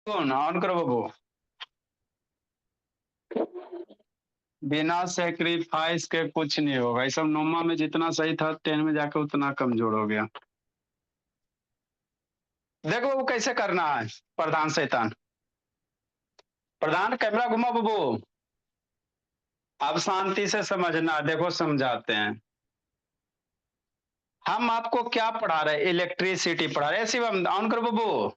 On करो बाबू। बिना sacrifice के कुछ नहीं होगा। ये सब नोमा में जितना सही था 10 में जाके उतना कमजोर हो गया। देखो बाबू कैसे करना है। प्रधान शैतान, प्रधान कैमरा घुमा बाबू। अब शांति से समझना, देखो समझाते हैं। हम आपको क्या पढ़ा रहे हैं? इलेक्ट्रिसिटी पढ़ा रहे हैं। शिवम ऑन करो बाबू।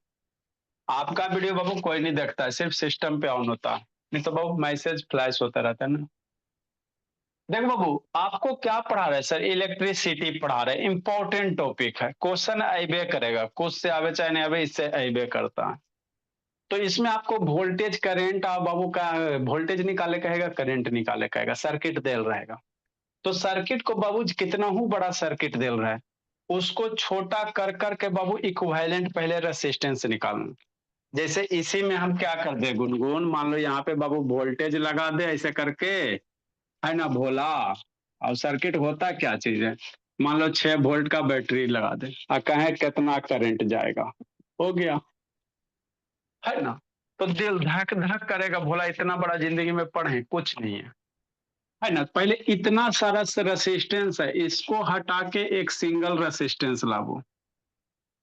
आपका वीडियो बाबू कोई नहीं देखता है, सिर्फ सिस्टम पे ऑन होता है, नहीं तो बाबू मैसेज फ्लैश होता रहता है ना। देखो बाबू, आपको क्या पढ़ा रहे हैं सर? इलेक्ट्रिसिटी पढ़ा रहे हैं। इंपॉर्टेंट टॉपिक है, क्वेश्चन अबे करेगा, कुछ से आवे चाहे नहीं आवे, इससे अबे करता है। तो इसमें आपको वोल्टेज करंट और बाबू का वोल्टेज निकाले कहेगा, करंट निकाले कहेगा, सर्किट देल रहेगा। तो सर्किट को बाबू कितना हूं बड़ा सर्किट देल रहा है, उसको छोटा कर करके बाबू इक्विवेलेंट पहले रेसिस्टेंस निकालना। जैसे इसी में हम क्या कर दे गुनगुन, मान लो यहाँ पे बाबू वोल्टेज लगा दे ऐसे करके, है ना भोला। और सर्किट होता क्या चीज है, मान लो 6 वोल्ट का बैटरी लगा दे और कहें कितना करंट जाएगा, हो गया, है ना। तो दिल धक धक करेगा, भोला इतना बड़ा जिंदगी में पढ़े कुछ नहीं है ना। पहले इतना सारा रेसिस्टेंस है, इसको हटा के एक सिंगल रेसिस्टेंस लाओ।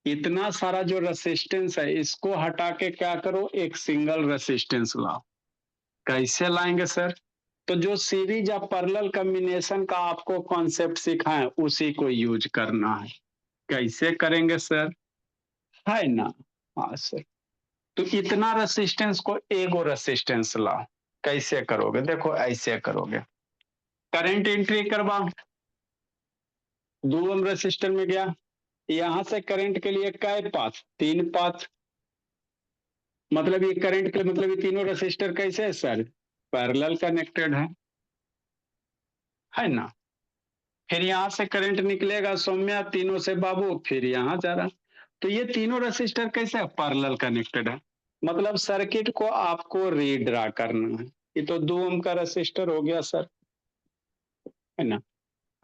इतना सारा जो रेसिस्टेंस है इसको हटा के क्या करो, एक सिंगल रेसिस्टेंस लाओ। कैसे लाएंगे सर? तो जो सीरीज या पैरेलल कॉम्बिनेशन का आपको कॉन्सेप्ट सिखाएं उसी को यूज करना है। कैसे करेंगे सर, है ना। हाँ सर, तो इतना रेसिस्टेंस को एगो रेसिस्टेंस लाओ। कैसे करोगे? देखो ऐसे करोगे, करंट एंट्री करवा, 2 ओम रेसिस्टर में गया, यहां से करंट के लिए कै पाथ, 3 पाथ। मतलब ये करंट के मतलब ये तीनों रेसिस्टर कैसे है सर? पैरेलल कनेक्टेड है ना। फिर यहां से करंट निकलेगा सौम्या तीनों से बाबू, फिर यहां जा रहा। तो ये तीनों रेसिस्टर कैसे है? पैरेलल कनेक्टेड है। मतलब सर्किट को आपको रीड्रा करना है। ये तो 2 ओम का रेसिस्टर हो गया सर, है ना।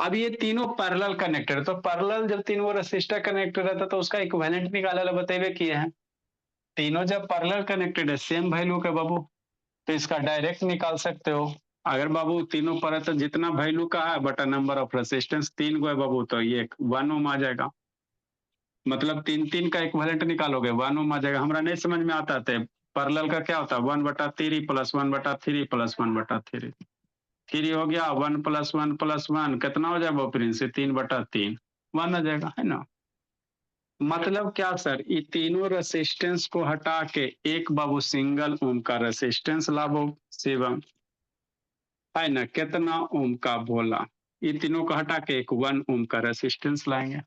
अब ये तीनों पैरेलल कनेक्टेड, तो पैरेलल जब तीनों रेसिस्टर कनेक्टेड रहता तो उसका इक्विवेलेंट निकाले ला बतेबे किए हैं। तीनों जब पैरेलल कनेक्टेड है सेम वैल्यू के बाबू, तो इसका डायरेक्ट निकाल सकते हो। अगर बाबू तीनों पर है तो जितना वैल्यू का है बटा नंबर ऑफ रेसिस्टेंस 3 गो है बाबू, तो ये 1 ओम आ जाएगा। मतलब 3 3 का इक्विवेलेंट निकालोगे 1 ओम आ जाएगा। हमारा नहीं समझ में आता है पैरेलल का क्या होता है, 1/3 प्लस 1/3 प्लस 1/3, 3 हो गया, 1 प्लस 1 प्लस 1 कितना हो जाएगा प्रिंस? 3/3, 1 आ जाएगा, है ना। मतलब क्या सर, ये तीनों रेसिस्टेंस को हटा के एक बाबू सिंगल ओम का रेसिस्टेंस लाओ शिवम, है ना। कितना ओम का बोला, ये तीनों को हटा के एक 1 ओम का रेसिस्टेंस लाएंगे।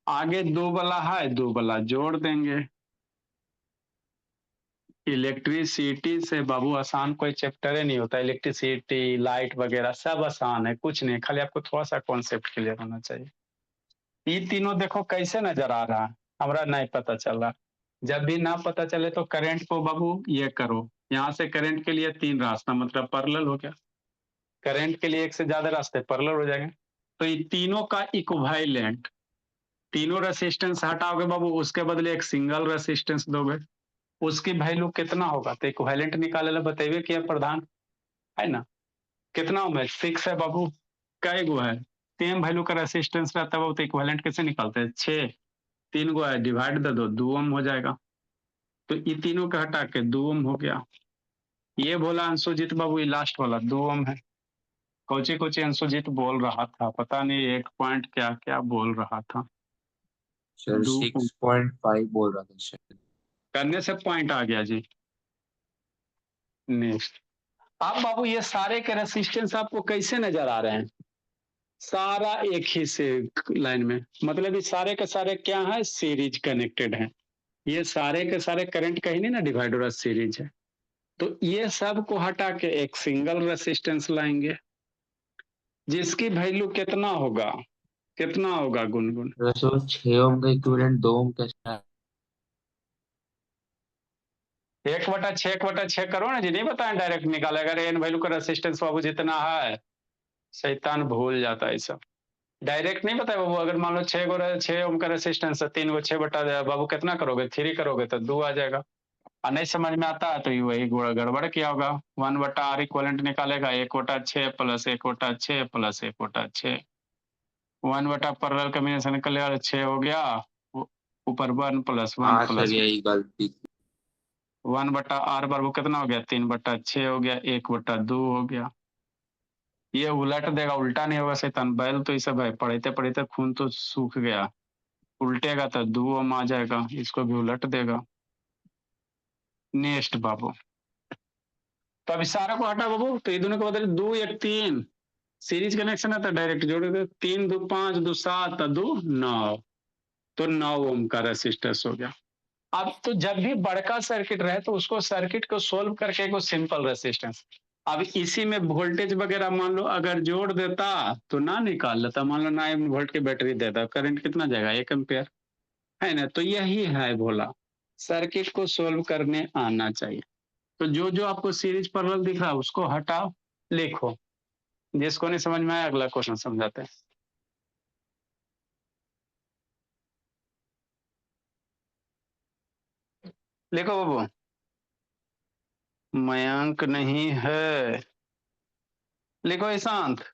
आगे 2 वाला है, 2 वाला जोड़ देंगे। इलेक्ट्रिसिटी से बाबू आसान कोई चैप्टर ही नहीं होता। इलेक्ट्रिसिटी लाइट वगैरह सब आसान है, कुछ नहीं, खाली आपको थोड़ा सा कॉन्सेप्ट क्लियर होना चाहिए। ये तीनों देखो कैसे नजर आ रहा है, हमारा नहीं पता चल रहा। जब भी ना पता चले तो करंट को बाबू ये करो, यहाँ से करंट के लिए 3 रास्ता मतलब पैरेलल हो गया, करंट के लिए एक से ज्यादा रास्ते पैरेलल हो जाएंगे। तो ये तीनों का इक्विवेलेंट, तीनों रेसिस्टेंस हटाओगे बाबू, उसके बदले एक सिंगल रेसिस्टेंस दोगे, उसकी वैल्यू कितना होगा? तो इक्विवेलेंट निकाले ला बतेबे किया प्रधान, है ना। कितना में 6 है बाबू, कई गो है, सेम वैल्यू का रेसिस्टेंस रहता है बाबू, तो इक्विवेलेंट कैसे निकालते हैं? 6, 3 गो है, डिवाइड दे दो, 2 ओम हो जाएगा। तो ये तीनों का हटा के 2 ओम हो गया। ये बोला अंशुजीत बाबू, ये लास्ट वाला 2 ओम है। कोची कोची अंशुजीत बोल रहा था, पता नहीं एक पॉइंट क्या क्या बोल रहा था। सर 2 ओम 6.5 बोल रहा था सर। करने से पॉइंट आ गया जी। नेक्स्ट, अब बाबू ये सारे के रेसिस्टेंस आपको कैसे नजर आ रहे हैं? सारा एक ही से लाइन में, मतलब ये सारे के सारे क्या है? सीरीज कनेक्टेड है। ये सारे के सारे करंट कहीं नहीं ना डिवाइड हो रहा, सीरीज है। तो ये सब को हटा के एक सिंगल रेसिस्टेंस लाएंगे, जिसकी वैल्यू कितना होगा? कितना होगा गुनगुन? सर 6 ओम का इक्विवेलेंट 2 ओम कैसे है? 1/6 1/6 करो ना जी, नहीं बताएं डायरेक्ट निकाले। अगर एन वैल्यू का रेसिस्टेंस बाबू जितना है, शैतान भूल जाता है सब, डायरेक्ट नहीं बताया बाबू। अगर मान लो 6 ओम का रेसिस्टेंस है, 3 को 6 बटा बाबू कितना करोगे? 3 करोगे तो 2 आ जाएगा। और नहीं समझ में आता है तो ये वही गड़बड़ किया होगा। 1/r इक्वलेंट निकालेगा 1/6 प्लस 1/6 प्लस 1/6। 1/, पैरेलल कॉम्बिनेशन निकलेगा 6 हो गया, ऊपर 1 प्लस 1 हाँ प्लस सर यही गलती थी। 1/r बराबर कितना हो गया, 3/6 हो गया, 1/2 हो गया। ये उलट देगा, उल्टा नहीं होगा शैतान बैल, तो ये सब है पढ़ते पढ़ते खून तो सूख गया। उल्टेगा तो 2 ओम आ जाएगा, इसको भी उलट देगा। नेक्स्ट बाबू, तो अब इस सारा को हटा बाबू, तो ये दोनों को बदले 2 1 3 सीरीज कनेक्शन है तो डायरेक्ट जोड़ दे, 3 2 5 2 7 2 9, तो 9 ओम का रेसिस्टेंस हो गया। अब तो जब भी बड़का सर्किट रहे तो उसको सर्किट को सोल्व करके को सिंपल रेसिस्टेंस, अब इसी में वोल्टेज वगैरह मान लो अगर जोड़ देता तो ना निकाल लेता, मान लो 9 वोल्ट की बैटरी देता, करंट कितना जाएगा 1 एम्पियर, है ना। तो यही है भोला, सर्किट को सोल्व करने आना चाहिए। तो जो जो आपको सीरीज पैरेलल दिख रहा है उसको हटाओ, लिखो। जिसको नहीं समझ में आया अगला क्वेश्चन समझाते हैं। लिखो बाबू। मयंक नहीं है, लिखो ईशांत।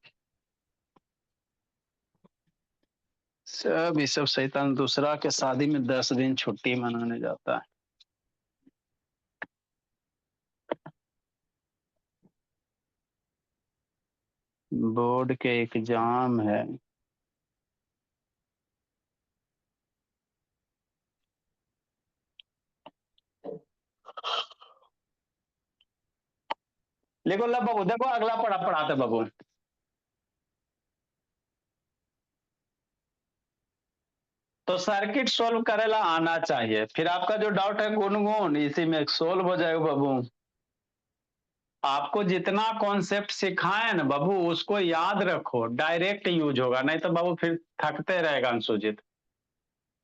सब ये सब शैतान दूसरा के शादी में 10 दिन छुट्टी मनाने जाता है। बोर्ड के एग्जाम है। लिखो लब बाबू, देखो अगला पढ़ाते बाबू। तो सर्किट सोल्व करेला आना चाहिए, फिर आपका जो डाउट है गुनगुन इसी में सोल्व हो जाएगा बाबू। आपको जितना कॉन्सेप्ट सिखाए ना बाबू उसको याद रखो, डायरेक्ट यूज होगा, नहीं तो बाबू फिर थकते रहेगा अंशुजित।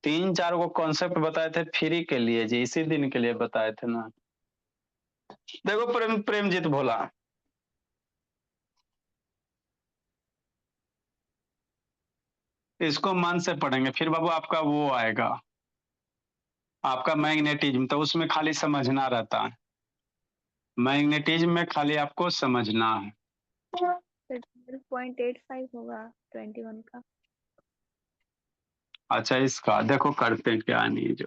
3 4 को कॉन्सेप्ट बताए थे फ्री के लिए जी, इसी दिन के लिए बताए थे ना। देखो प्रेमजीत भोला, इसको मन से पढ़ेंगे फिर बाबू आपका वो आएगा, आपका मैग्नेटिज्म, तो उसमें खाली समझना रहता है। मैग्नेटिज्म में खाली आपको समझना है। 12.85 होगा 21 का। अच्छा इसका देखो करते हैं क्या नहीं, जो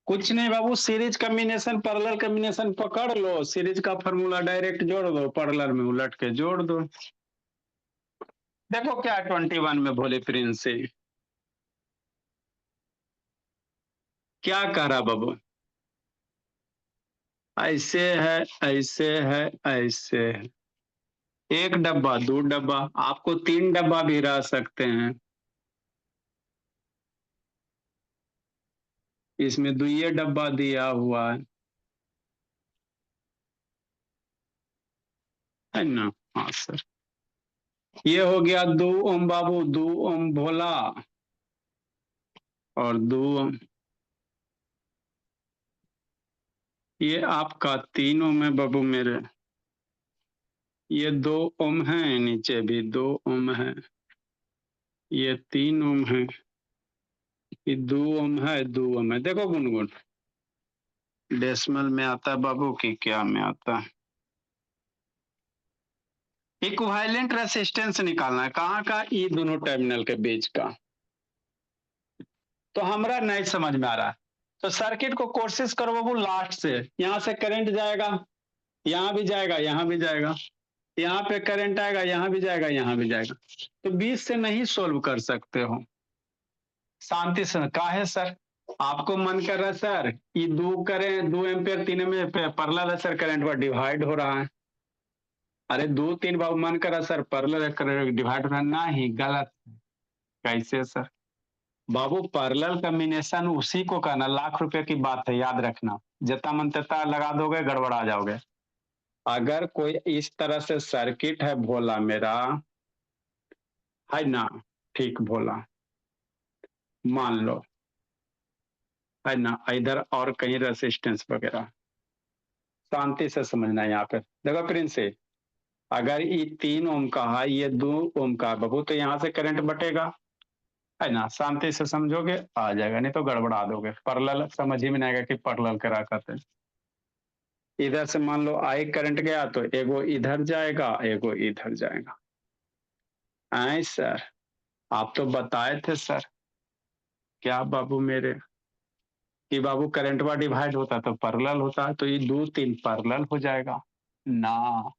कुछ नहीं बाबू, सीरीज कॉम्बिनेशन पैरेलल कॉम्बिनेशन पकड़ लो, सीरीज का फॉर्मूला डायरेक्ट जोड़ दो, पैरेलल में उलट के जोड़ दो। देखो क्या 21 में भोले प्रिंस से क्या कह रहा बाबू, ऐसे है ऐसे है ऐसे है, 1 डब्बा 2 डब्बा, आपको 3 डब्बा भी रह सकते हैं, इसमें 2 डब्बा दिया हुआ है ना। हाँ सर, ये हो गया 2 ओम बाबू, 2 ओम भोला और 2 ओम ये आपका 3 ओम है बाबू मेरे, ये 2 ओम है, नीचे भी 2 ओम है, ये 3 ओम है, ये 2 ओम है, 2 ओम है। देखो गुनगुन, डेसिमल में आता है बाबू कि क्या में आता है, इक्विवेलेंट रेसिस्टेंस निकालना है, कहाँ का, ये दोनों टर्मिनल के बीच का। तो हमारा नहीं समझ में आ रहा है, तो सर्किट को कोशिश करो बाबू लास्ट से, यहां से करंट जाएगा, यहां भी जाएगा, यहां भी जाएगा, यहाँ पे करंट आएगा, यहाँ भी जाएगा, यहाँ भी जाएगा, तो 20 से नहीं सोल्व कर सकते हो। शांति से काहे सर, आपको मन कर रहा है सर ये 2 एम्पियर 3 में पैरेलल है सर, करंट पर डिवाइड हो रहा है। अरे 2 3 बाबू मन कर रहा है सर पैरेलल डिवाइड हो रहा है, ना ही गलत। कैसे सर बाबू, पैरेलल कॉम्बिनेशन उसी को कहना, लाख रुपए की बात है, याद रखना। जता मन तता लगा दोगे गड़बड़ा जाओगे। अगर कोई इस तरह से सर्किट है भोला मेरा, है ना, ठीक भोला, मान लो, है ना, इधर और कहीं रेसिस्टेंस वगैरह, शांति से समझना है यहाँ पे। देखो प्रिंस से, अगर ये 3 ओम का है, ये 2 ओम का है बाबू, तो यहाँ से करंट बटेगा, है ना, शांति से समझोगे आ जाएगा, नहीं तो गड़बड़ा दोगे, पैरेलल समझ ही में नहीं आएगा कि पैरेलल करा करते हैं। इधर से मान लो आई करंट गया तो एगो इधर जाएगा एगो इधर जाएगा। आई सर, आप तो बताए थे सर, क्या बाबू मेरे, कि बाबू करंटवा डिवाइड होता तो पैरेलल होता, तो ये 2 3 पैरेलल हो जाएगा ना।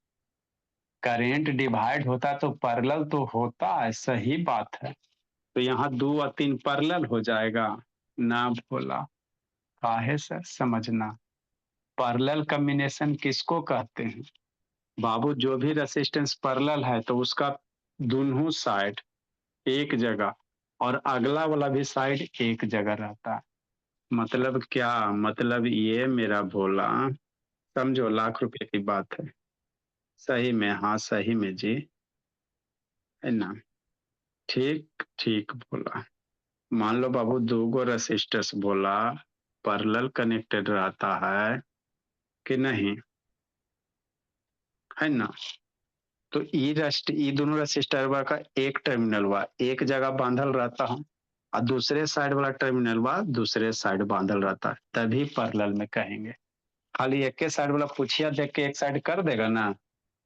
करंट डिवाइड होता तो पैरेलल तो होता है, सही बात है। तो यहाँ 2 और 3 पैरेलल हो जाएगा ना भोला। काहे सर, समझना, पैरेलल कॉम्बिनेशन किसको कहते हैं बाबू? जो भी रेसिस्टेंस पैरेलल है तो उसका दोनों साइड एक जगह और अगला वाला भी साइड एक जगह रहता है। मतलब क्या, मतलब ये मेरा भोला, समझो लाख रुपए की बात है। सही में, हाँ सही में जी, है ना। ठीक ठीक बोला। मान लो बाबू 2 रेसिस्टर्स बोला पैरेलल कनेक्टेड रहता है कि नहीं, है ना। तो ई दोनों रेसिस्टर का एक टर्मिनल वा एक जगह बांधल रहता है और दूसरे साइड वाला टर्मिनल वा दूसरे साइड बांधल रहता है, तभी पैरेलल में कहेंगे। खाली एक के साइड वाला पुछिया देख के एक साइड कर देगा ना,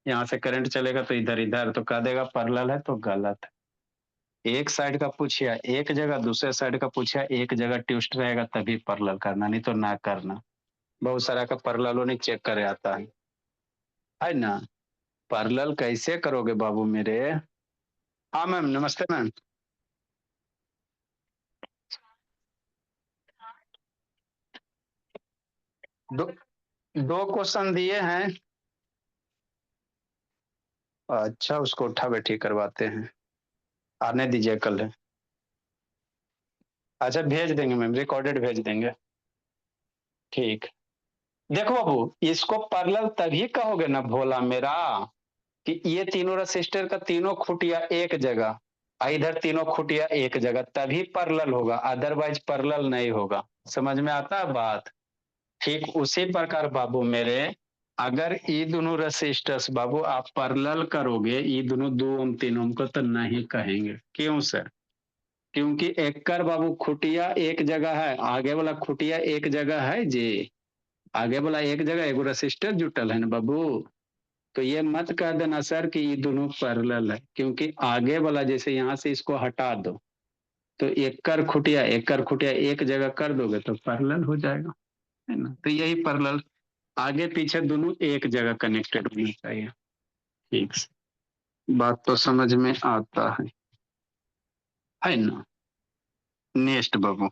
यहाँ से करंट चलेगा तो इधर इधर तो कह देगा पैरेलल है, तो गलत है। एक साइड का पूछिया एक जगह, दूसरे साइड का पूछिया एक जगह ट्विस्ट रहेगा, तभी पैरेलल करना, नहीं तो ना करना। बहुत सारा का पैरेलल नहीं चेक करे आता है ना। पैरेलल कैसे करोगे बाबू मेरे? हाँ मैम, नमस्ते मैम। दो 2 क्वेश्चन दिए हैं। अच्छा, उसको उठा बैठी करवाते हैं, आने दीजिए कल है। अच्छा भेज देंगे मैम, रिकॉर्डेड भेज देंगे। ठीक। देखो बाबू, इसको पैरेलल तभी कहोगे ना भोला मेरा, कि ये तीनों रेसिस्टर का तीनों खुटिया एक जगह, इधर तीनों खुटिया एक जगह, तभी पैरेलल होगा, अदरवाइज पैरेलल नहीं होगा। समझ में आता है बात? ठीक उसी प्रकार बाबू मेरे, अगर ये दोनों रेसिस्टर्स बाबू आप पैरेलल करोगे, ये दोनों 2 ओम 3 ओम को, तो नहीं कहेंगे। क्यों सर? क्योंकि एककर बाबू खुटिया एक जगह है, आगे वाला खुटिया एक जगह है जी, आगे वाला एक जगह एगो रेसिस्टर जुटल है ना बाबू। तो ये मत कह देना सर कि ये दोनों पैरेलल है, क्योंकि आगे वाला जैसे यहाँ से इसको हटा दो तो एक कर खुटिया एक जगह कर दोगे तो पैरेलल हो जाएगा, है ना। तो यही पैरेलल, आगे पीछे दोनों एक जगह कनेक्टेड होना चाहिए। ठीक से बात तो समझ में आता है ना। नेक्स्ट बाबू,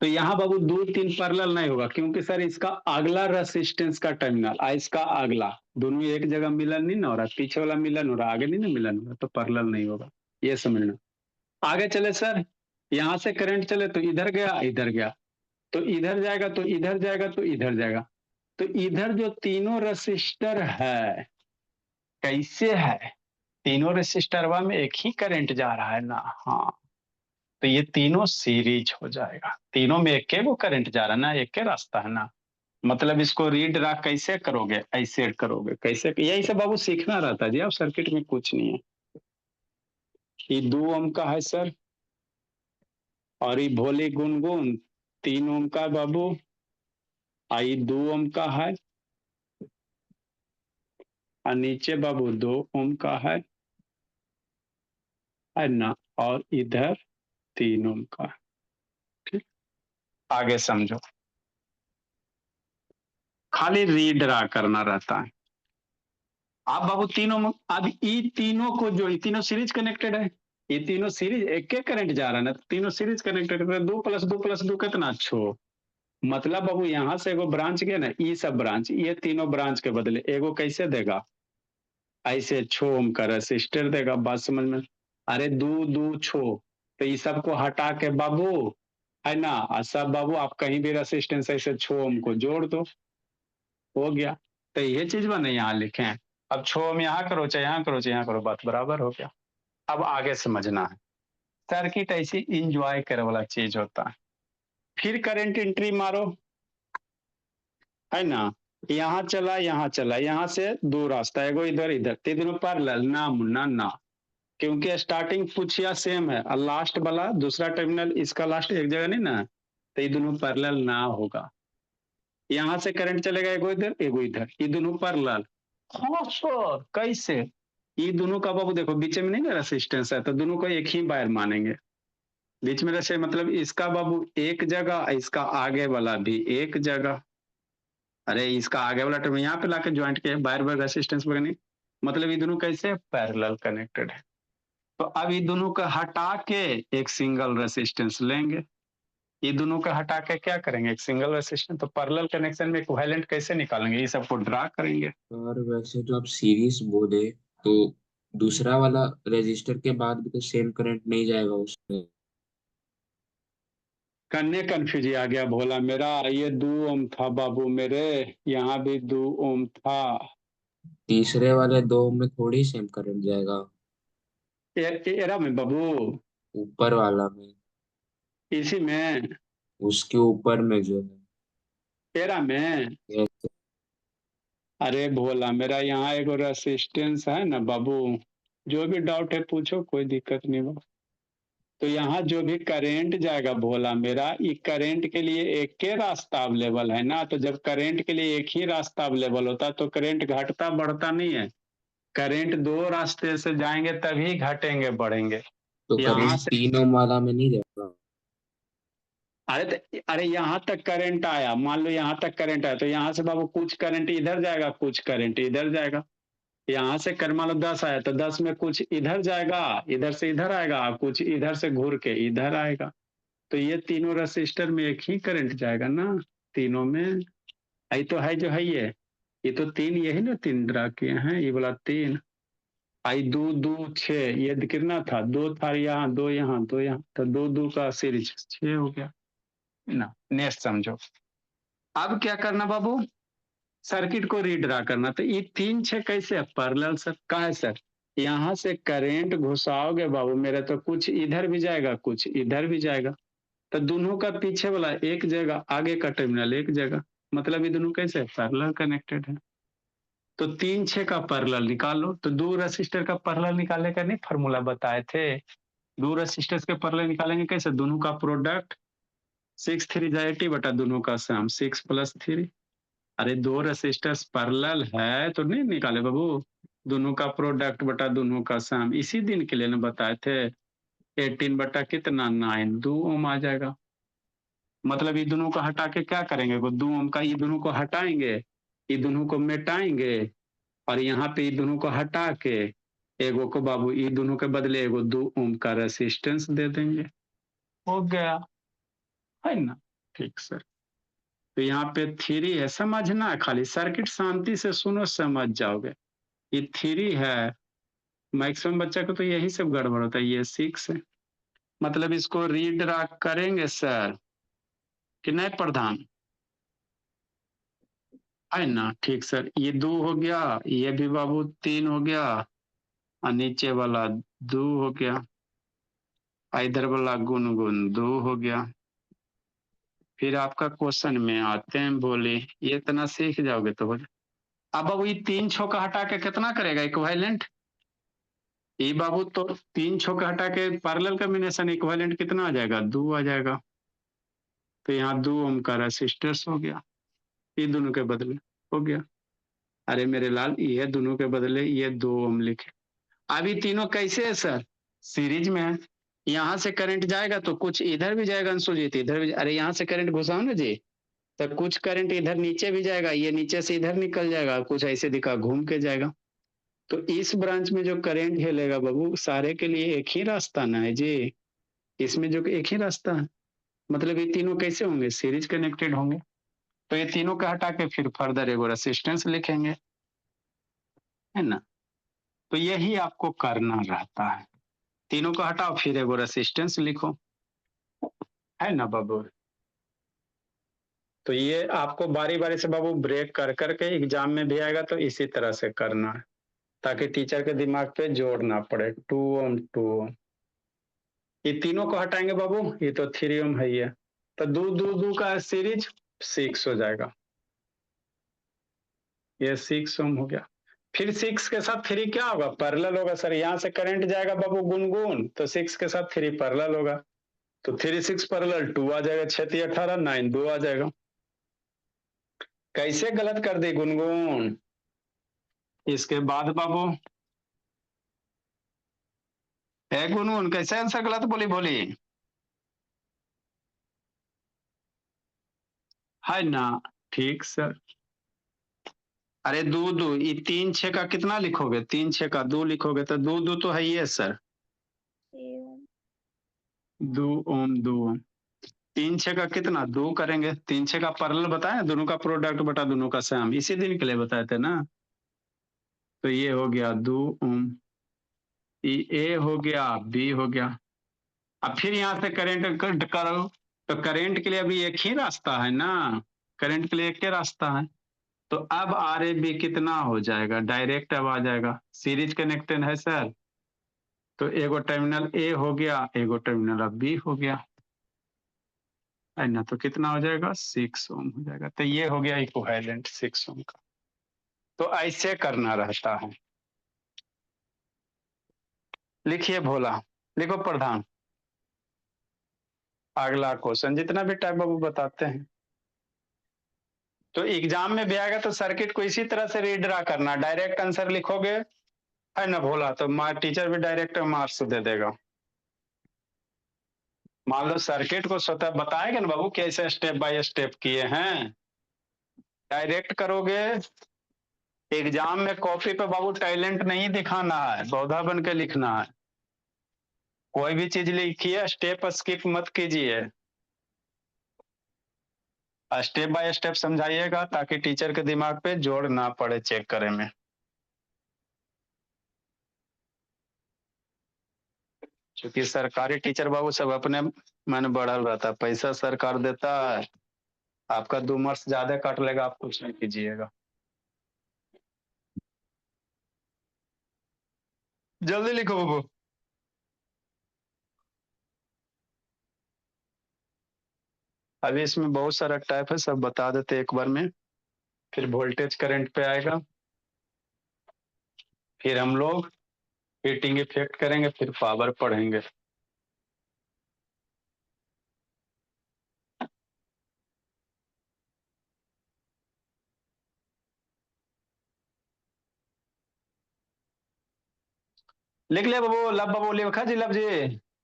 तो यहाँ बाबू 2 3 पैरेलल नहीं होगा, क्योंकि सर इसका अगला रेसिस्टेंस का टर्मिनल इसका अगला दोनों एक जगह मिलन नहीं ना हो रहा, पीछे वाला मिलन हो रहा, आगे नहीं ना मिलन हो रहा, तो पैरेलल नहीं होगा, ये समझना। आगे चले सर, यहाँ से करंट चले तो इधर गया इधर गया, तो इधर जाएगा तो इधर जाएगा तो इधर जाएगा, तो इधर जो तीनों रेसिस्टर है कैसे है, तीनों रेसिस्टरवा में एक ही करंट जा रहा है ना। हाँ, तो ये तीनों सीरीज हो जाएगा, तीनों में एक वो करंट जा रहा है ना, एक के रास्ता है ना। मतलब इसको रीड रा कैसे करोगे, ऐसे करोगे, कैसे, यही सब बाबू सीखना रहता है जी, अब सर्किट में कुछ नहीं है। ये 2 ओम का है सर, और ये भोली गुनगुन 3 ओम का बाबू, आई 2 ओम का है, और नीचे बाबू 2 ओम का है ना, और इधर 3 ओम का। ठीक, आगे समझो, खाली रीड रा करना रहता है। आप बाबू तीनों, अब ये तीनों को जो, ये तीनों सीरीज कनेक्टेड है, ये तीनों सीरीज एक एक करंट जा रहा है ना, तीनों सीरीज कनेक्टेड है, 2 + 2 + 2 कितना 6। मतलब बाबू यहाँ से एगो ब्रांच गया ना, ये सब ब्रांच, ये तीनों ब्रांच के बदले एगो कैसे देगा, ऐसे 6 ओम का रेसिस्टर देगा। बात समझ में? अरे 2 2 6, तो ये सबको हटा के बाबू, है ना, और सब बाबू आप कहीं भी रेसिस्टेंस ऐसे 6 ओम को जोड़ दो, हो गया। तो ये चीज बने यहाँ लिखे हैं। अब 6 ओम यहाँ करो चाहे यहाँ करो चाहे यहाँ करो, बात बराबर हो गया। अब आगे समझना है, सर्किट ऐसी इंजॉय करे वाला चीज होता है। फिर करंट एंट्री मारो, है ना, यहाँ चला यहाँ चला, यहाँ से 2 रास्ता, एगो इधर इधर, तीनों पैरेलल ना मुन्ना ना, क्योंकि स्टार्टिंग पूछिया सेम है और लास्ट वाला दूसरा टर्मिनल इसका लास्ट एक जगह नहीं ना, तो ये दोनों पैरेलल ना होगा। यहाँ से करंट चलेगा एगो इधर एगो इधर, ये दोनों पैरेलल। हाँ सर कैसे? ये दोनों का बाबू देखो बीच में नहीं ना रेसिस्टेंस है, तो दोनों को एक ही वायर मानेंगे। बीच में रसे मतलब इसका बाबू एक जगह, इसका आगे वाला भी एक जगह। अरे इसका आगे वाला टर्म यहाँ पे लाके ज्वाइंट किया, वायर बाय रेसिस्टेंस बनी, मतलब ये दोनों कैसे पैरेलल कनेक्टेड है। तो अब ये दोनों को हटा के एक सिंगल रेसिस्टेंस लेंगे। ये दोनों को हटा के क्या करेंगे, एक सिंगल रेसिस्टेंस। तो पैरेलल कनेक्शन में इक्विवेलेंट कैसे निकालेंगे, ये सबको ड्रा करेंगे। और वैसे जो आप सीरीज बोले तो दूसरा वाला रजिस्टर के बाद भी तो सेम करंट नहीं जाएगा उसमें। कन्ने कंफ्यूज आ गया भोला मेरा, ये 2 ओम था बाबू मेरे, यहाँ भी 2 ओम था। तीसरे वाले दो में थोड़ी सेम करंट जाएगा, एरा में बाबू, ऊपर वाला में, इसी में, उसके ऊपर में जो एरा में। है। अरे भोला मेरा, यहाँ एक रेसिस्टेंस है ना बाबू, जो भी डाउट है पूछो, कोई दिक्कत नहीं बाबू। तो यहाँ जो भी करेंट जाएगा भोला मेरा, ये करेंट के लिए एक के रास्ता अवेलेबल है ना, तो जब करेंट के लिए एक ही रास्ता अवेलेबल होता तो करेंट घटता बढ़ता नहीं है। करेंट 2 रास्ते से जाएंगे तभी घटेंगे बढ़ेंगे। तो यहाँ करंट से, 3 ओम वाला में नहीं जाएगा। अरे यहाँ तक करंट आया, मान लो यहाँ तक करंट आया, तो यहाँ से बाबू कुछ करंट इधर जाएगा कुछ करंट इधर जाएगा। यहाँ से कर मान लो 10 आया, तो 10 में कुछ इधर जाएगा, इधर से इधर आएगा, कुछ इधर से घूर के इधर आएगा। तो ये तीनों रेसिस्टर में एक ही करंट जाएगा ना, तीनों में। आई तो है जो है ये तो 3, यही ना 3 ड्रा किए हैं, ये वाला 3। आई 2 2 6, ये कितना था, 2 था यहाँ 2 यहाँ 2 यहाँ, तो 2 2 का सीरीज 6 हो गया ना। नेक्स्ट समझो। अब क्या करना बाबू, सर्किट को रीड्रा करना। तो ये 3 6 कैसे है, पैरेलल सर, कहा है सर, यहाँ से करंट घुसाओगे बाबू मेरे, तो कुछ इधर भी जाएगा कुछ इधर भी जाएगा, तो दोनों का पीछे वाला एक जगह, आगे का टर्मिनल एक जगह, मतलब ये दोनों कैसे पैरेलल कनेक्टेड है। तो 3 6 का पैरेलल निकालो, तो 2 रेसिस्टर का पैरेलल निकालने का नहीं फॉर्मूला बताए थे। 2 रेसिस्टर्स के पैरेलल निकालेंगे कैसे, दोनों का प्रोडक्ट 6 3 80 बटा दोनों का सम 6 + 3। अरे 2 रेसिस्टर्स पैरेलल है तो नहीं निकाले बाबू, दोनों का प्रोडक्ट बटा दोनों का सम, इसी दिन के लिए ना बताए थे। 18 बटा कितना 9, 2 ओम आ जाएगा। मतलब ये दोनों को हटा के क्या करेंगे, 2 ओम का ये दोनों को हटाएंगे, ये दोनों को मिटाएंगे, और यहाँ पे ये दोनों को हटा के एगो को बाबू ये दोनों के बदले एगो 2 ओम का रेसिस्टेंस दे देंगे, हो गया, है ना। ठीक सर। तो यहाँ पे 3 है, समझना है खाली, सर्किट शांति से सुनो समझ जाओगे। ये 3 है, मैक्सिमम बच्चा को तो यही सब गड़बड़ होता है। ये 6 है, मतलब इसको रीड्रा करेंगे सर कि नहीं प्रधान, है ना। ठीक सर, ये 2 हो गया, ये भी बाबू 3 हो गया, और नीचे वाला 2 हो गया, इधर वाला गुनगुन 2 हो गया। फिर आपका क्वेश्चन में आते हैं, बोले ये इतना सीख जाओगे तो हो जाए। अब ये 3 छक्का हटा के कितना करेगा इक्विवेलेंट, ये बाबू तो 3 छक्का हटा के पैरेलल कॉम्बिनेशन इक्विवेलेंट कितना आ जाएगा, 2 आ जाएगा। तो यहाँ 2 ओम का रेसिस्टर्स हो गया, ये दोनों के बदले हो गया। अरे मेरे लाल, ये दोनों के बदले ये 2 ओम लिखे। अभी तीनों कैसे है सर, सीरीज में है। यहाँ से करंट जाएगा तो कुछ इधर भी जाएगा अंशुजीत, इधर भी, अरे यहाँ से करंट घुसाओ ना जी, तो कुछ करंट इधर नीचे भी जाएगा, ये नीचे से इधर निकल जाएगा, कुछ ऐसे दिखा घूम के जाएगा। तो इस ब्रांच में जो करंट हिलेगा बाबू, सारे के लिए एक ही रास्ता ना है जी, इसमें जो एक ही रास्ता है। मतलब ये तीनों कैसे होंगे, सीरीज कनेक्टेड होंगे। तो ये तीनों का हटा के फिर फर्दर एगो रेसिस्टेंस लिखेंगे, है ना। तो यही आपको करना रहता है, तीनों को हटाओ फिर एगो रेसिस्टेंस लिखो, है ना बाबू। तो ये आपको बारी बारी से बाबू ब्रेक कर करके एग्जाम में भी आएगा, तो इसी तरह से करना है, ताकि टीचर के दिमाग पे जोर ना पड़े। 2 ओम 2 ओम, ये तीनों को हटाएंगे बाबू, ये तो 3 ओम है ये, तो 2 2 2 का सीरीज 6 हो जाएगा, ये 6 ओम हो गया। फिर 6 के साथ 3 क्या होगा, पैरेलल होगा सर। यहाँ से करंट जाएगा बाबू गुनगुन, तो 6 के साथ 3 पैरेलल होगा, तो 3 6 पैरेलल 2 आ जाएगा, 6 3 18 9 2 आ जाएगा। कैसे गलत कर दी गुनगुन। इसके बाद बाबू है गुनगुन, कैसे आंसर गलत बोली बोली है ना। ठीक सर। अरे 2 2 ये 3 6 का कितना लिखोगे, 3 6 का 2 लिखोगे तो 2 2 तो है ही है सर, ए ओम 2 ओम 2 ओम। 3 6 का कितना 2 करेंगे, 3 6 का पैरेलल बताया, दोनों का प्रोडक्ट बटा दोनों का सम, इसी दिन के लिए बताए थे ना। तो ये हो गया 2 ओम, ए हो गया, बी हो गया। अब फिर यहाँ से करंट करो, तो करंट के लिए अभी एक ही रास्ता है ना, करंट के लिए एक ही रास्ता है। तो अब आर ए बी कितना हो जाएगा, डायरेक्ट अब आ जाएगा, सीरीज कनेक्टेड है सर। तो एगो टर्मिनल ए हो गया, एगो टर्मिनल अब बी हो गया, है ना। तो कितना हो जाएगा, 6 ओम हो जाएगा। तो ये हो गया इक्विवेलेंट 6 ओम का। तो ऐसे करना रहता है। लिखिए भोला, लिखो प्रधान। अगला क्वेश्चन, जितना भी टाइप बाबू बताते हैं। तो एग्जाम में भी आएगा तो सर्किट को इसी तरह से रीड्रा करना, डायरेक्ट आंसर लिखोगे, है ना भोला, तो टीचर भी डायरेक्ट मार्क्स दे देगा। मान लो सर्किट को स्वतः बताएंगे ना बाबू, कैसे स्टेप बाय स्टेप किए हैं, डायरेक्ट करोगे। एग्जाम में कॉपी पे बाबू टैलेंट नहीं दिखाना है, बौधा बन के लिखना है। कोई भी चीज लिखिए, स्टेप स्किप मत कीजिए, स्टेप बाय स्टेप समझाइएगा, ताकि टीचर के दिमाग पे जोर ना पड़े चेक करे में। क्योंकि सरकारी टीचर बाबू सब अपने मन बढ़ल रहता है, पैसा सरकार देता है, आपका 2 मार्क्स ज्यादा काट लेगा, आप कुछ नहीं कीजिएगा। जल्दी लिखो बाबू। अभी इसमें बहुत सारा टाइप है, सब बता देते एक बार में। फिर वोल्टेज करंट पे आएगा, फिर हम लोग हीटिंग इफेक्ट करेंगे, फिर पावर पढ़ेंगे। लिख लिया बाबू, लब बाबू लिखा जी, लब जी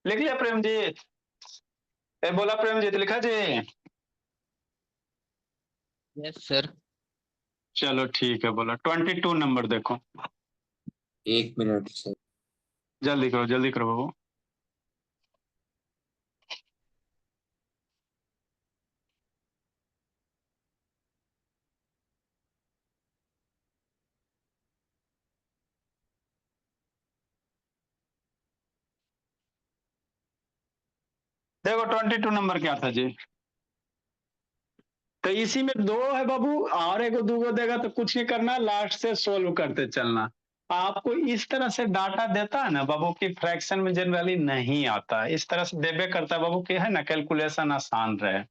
लिख लिया, प्रेम जी ए बोला, प्रेम जी लिखा जी। Yes sir. चलो ठीक है, बोला 22 नंबर देखो, 1 मिनट सर। जल्दी करो बाबू। देखो 22 नंबर क्या था जी। तो इसी में 2 है बाबू, और एगो 2 देगा तो कुछ नहीं करना, लास्ट से सोल्व करते चलना। आपको इस तरह से डाटा देता है ना बाबू कि फ्रैक्शन में जनरली नहीं आता है, इस तरह से देबे करता है बाबू कि है ना, कैलकुलेशन आसान रहे,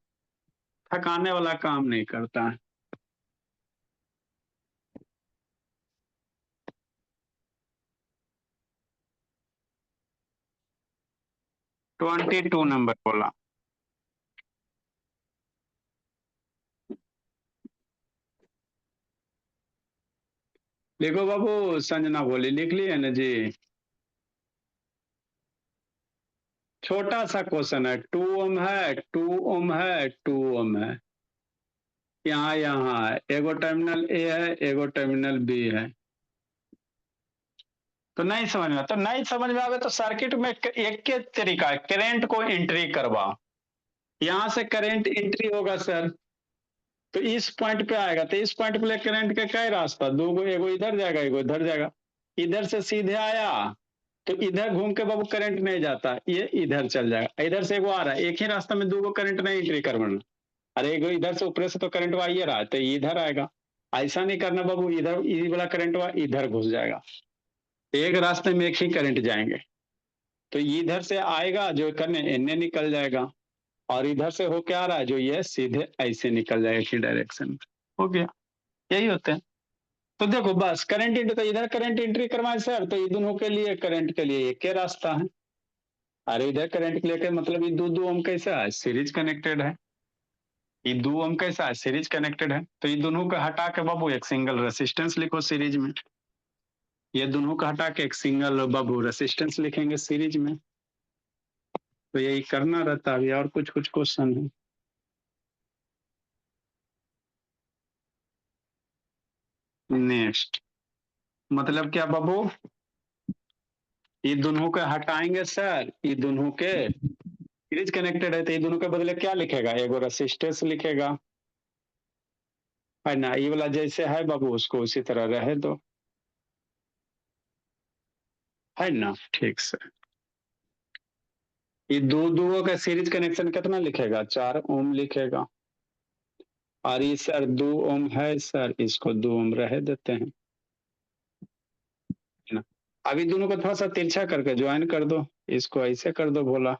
थकाने वाला काम नहीं करता है। 22 नंबर बोला। लिखो बाबू, संजना बोली, लिख लिए ना जी। छोटा सा क्वेश्चन है, 2 ओम है, 2 ओम है, 2 ओम है, यहाँ है, एगो टर्मिनल ए है, एगो टर्मिनल बी है। तो नहीं समझ में, तो नहीं समझ में आवे तो सर्किट में एक के तरीका है, करंट को एंट्री करवा, यहां से करंट एंट्री होगा सर, तो इस पॉइंट पे आएगा, तो इस पॉइंट पे करंट का क्या रास्ता, 2 गो, एगो इधर जाएगा, एगो इधर जाएगा। इधर से सीधे आया तो इधर घूम के बाबू करंट नहीं जाता, ये इधर चल जाएगा, इधर से एगो आ रहा है, एक ही रास्ता में 2 गो करंट नहीं एंट्री करवाना। अरे एगो इधर से ऊपर से तो करंट आ ही रहा है, तो इधर आएगा। ऐसा नहीं करना बाबू, इधर ये वाला करंट इधर घुस जाएगा, एक रास्ते में एक ही करंट जाएंगे, तो इधर से आएगा जो करने एने निकल जाएगा, और इधर से हो क्या आ रहा है, जो ये सीधे ऐसे निकल जाएगा इसी डायरेक्शन में, हो गया, यही होते हैं। तो देखो बस करंट एंट्री, तो इधर करंट एंट्री करवाए सर, तो ये दोनों के लिए करंट के लिए एक ही रास्ता है। अरे इधर करंट के लिए मतलब ये दो ओम कैसा है, सीरीज कनेक्टेड है। ये 2 ओम कैसा है, सीरीज कनेक्टेड है। तो ये दोनों को हटा के बाबू एक सिंगल रेसिस्टेंस लिखो सीरीज में। ये दोनों को हटा के एक सिंगल बाबू रेसिस्टेंस लिखेंगे सीरीज में। तो यही करना रहता है। और कुछ कुछ क्वेश्चन है। नेक्स्ट मतलब क्या बाबू, ये दोनों को हटाएंगे सर, ये दोनों के सीरीज कनेक्टेड है, तो ये दोनों के बदले क्या लिखेगा, एगो रेसिस्टेंस लिखेगा, है ना। ये वाला जैसे है बाबू उसको उसी तरह रहे दो, है ना। ठीक से ये दो का सीरीज कनेक्शन कितना लिखेगा, 4 ओम लिखेगा। और ये सर 2 ओम है सर, इसको 2 ओम रह देते हैं, है ना। अभी दोनों को थोड़ा सा तिरछा करके ज्वाइन कर दो, इसको ऐसे कर दो भोला,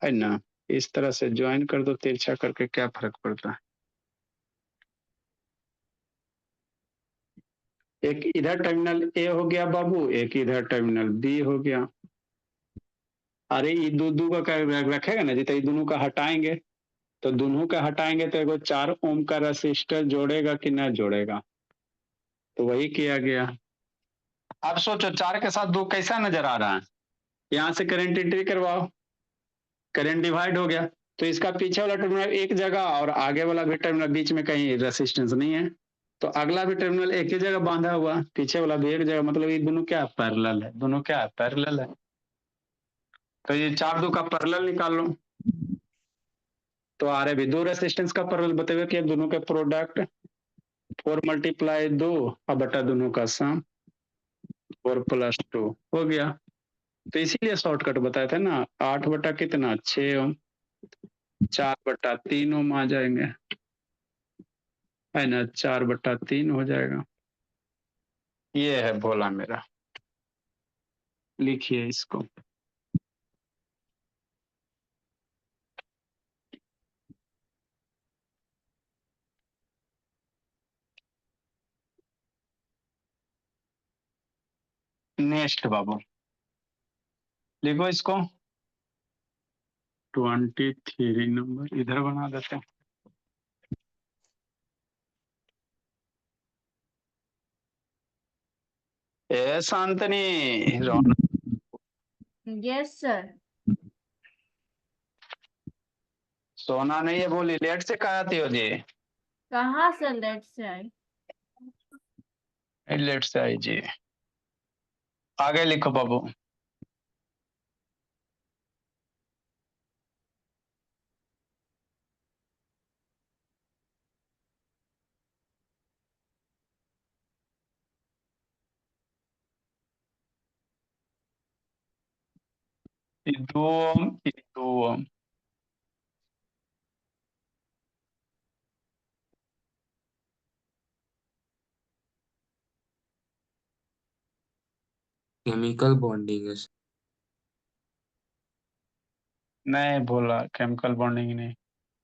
है ना। इस तरह से ज्वाइन कर दो तिरछा करके, क्या फर्क पड़ता है। एक इधर टर्मिनल ए हो गया बाबू, एक इधर टर्मिनल बी हो गया। अरे ये दो का रखेगा ना, जितना ये दोनों का हटाएंगे, तो दोनों का हटाएंगे तो एगो 4 ओम का रजिस्टर जोड़ेगा कि ना जोड़ेगा, तो वही किया गया। अब सोचो 4 के साथ 2 कैसा नजर आ रहा है। यहां से करंट एंट्री करवाओ, करंट डिवाइड हो गया, तो इसका पीछे वाला टर्मिनल एक जगह और आगे वाला भी टर्मिनल बीच में कहीं रेसिस्टेंस नहीं है, तो अगला भी टर्मिनल एक ही जगह बांधा हुआ, पीछे वाला भी एक जगह, मतलब ये दोनों क्या पैरेलल है, दोनों क्या पैरेलल है। तो ये 4 2 का पैरेलल निकाल लो, तो आ रहे भी 2 रेसिस्टेंस का पैरेलल बताइए कि दोनों के प्रोडक्ट 4 मल्टीप्लाई 2 अब बटा दोनों का सम 4 + 2 हो गया। तो इसीलिए शॉर्टकट बताया था ना, 8 बटा कितना 6 ओम, 4 बटा 3 ओम आ जाएंगे, है ना। 4 बटा 3 हो जाएगा। ये है बोला मेरा, लिखिए इसको। नेक्स्ट बाबू लिखो इसको, 23 नंबर इधर बना देते हैं। ए शांतनी, रौनक, यस सर। सोना नहीं है बोली, लेट से कहा आती हो जी। कहाँ से लेट से आई? लेट से आई जी। आगे लिखो बाबू। ये 2 ओम, ये 2 ओम। केमिकल बॉन्डिंग है। नहीं बोला केमिकल बॉन्डिंग नहीं,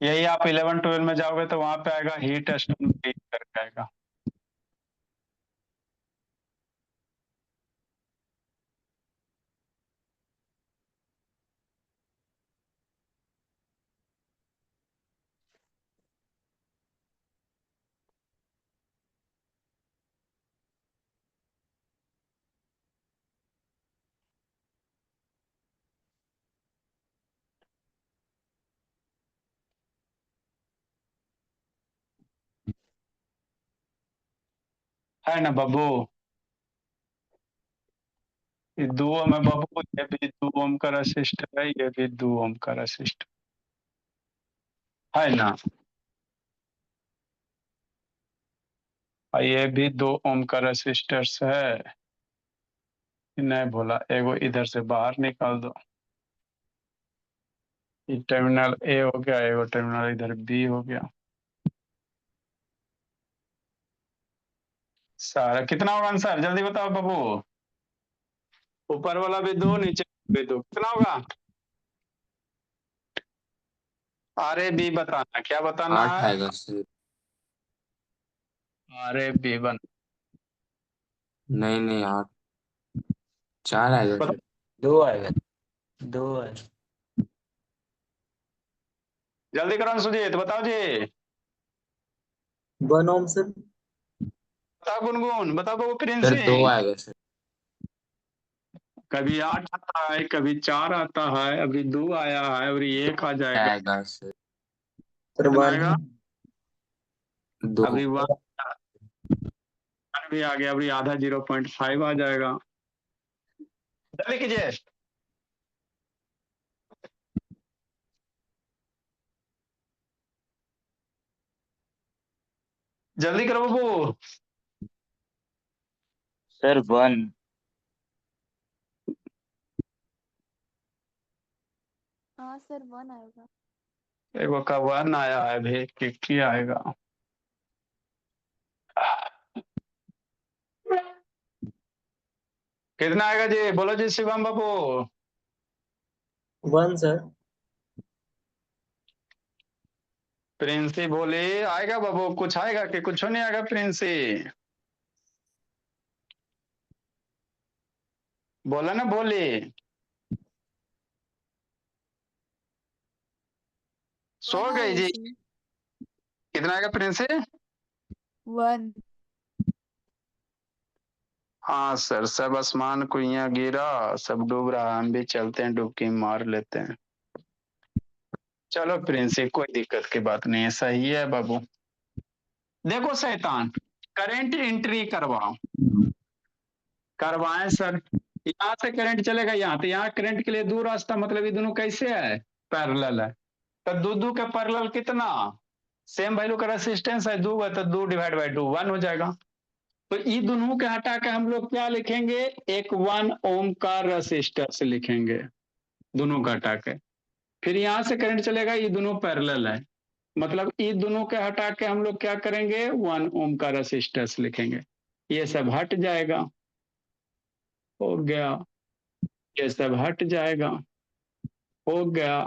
यही आप 11 12 में जाओगे तो वहां पे आएगा हीट स्टोन करके आएगा। है ना बाबू, ये 2 ओम है बाबू, ये भी 2 ओम का रेसिस्टर है, ये भी 2 ओम का रेसिस्टर, है ना। और ये भी 2 ओम का रेसिस्टर है। नहीं बोला, एगो इधर से बाहर निकाल दो। ये टर्मिनल ए हो गया, एगो टर्मिनल इधर बी हो गया। सारा कितना होगा आंसर, जल्दी बताओ बाबू। ऊपर वाला भी 2, नीचे भी 2, कितना होगा। अरे बी बताना, क्या बताना 8 है। आएगा सर। अरे बी बन नहीं नहीं, 8 4 आएगा बताओ। सर। 2 आएगा, 2 है। जल्दी करो सुजीत, बताओ जी। 1 ओम सर। बताओ गुनगुन, बताओ बाबू प्रिंस सर 2 सिंह। आएगा सर। कभी 8 आता है, कभी 4 आता है, अभी 2 आया है और ये 1 आ जाएगा। आएगा सर। सर कितना 1। आएगा? 2। अभी 1 भी आ गया, अभी आधा 0.5 आ जाएगा। जल्दी कीजिए। जल्दी करो बाबू। सर 1। हाँ सर 1 आएगा। एगो का 1 आया है, अभी किक्की आएगा। कितना आएगा जी? बोलो जी शिवम बाबू। 1 सर। प्रिंसी बोले आएगा बाबू, कुछ आएगा कि कुछ नहीं आएगा प्रिंसी? बोला ना बोली। सो 1 गई आएगा जी। सर। कितना आएगा प्रिंसी? 1। हाँ सर, सब आसमान को यहाँ गिरा, सब डूब रहा, हम भी चलते हैं डुबकी मार लेते हैं। चलो प्रिंसी, कोई दिक्कत की बात नहीं है, सही है बाबू। देखो शैतान, करंट एंट्री करवाओ। करवाएं सर। यहाँ से करंट चलेगा यहाँ, तो यहाँ करंट के लिए दो रास्ता, मतलब ये दोनों कैसे है? पैरेलल है। तो दो दो के पैरेलल कितना? सेम वैल्यू का रेसिस्टेंस है, 2 है तो 2 डिवाइड बाई 2 1 हो जाएगा। तो ये दोनों के हटा के हम लोग क्या लिखेंगे? एक 1 ओम का रेसिस्टेंस लिखेंगे, दोनों का हटा के। फिर यहां से करंट चलेगा, ये दोनों पैरेलल है, मतलब ये दोनों के हटा के हम लोग क्या करेंगे? 1 ओम का रेसिस्टेंस लिखेंगे। ये सब हट जाएगा, हो गया। ये सब हट जाएगा, हो गया,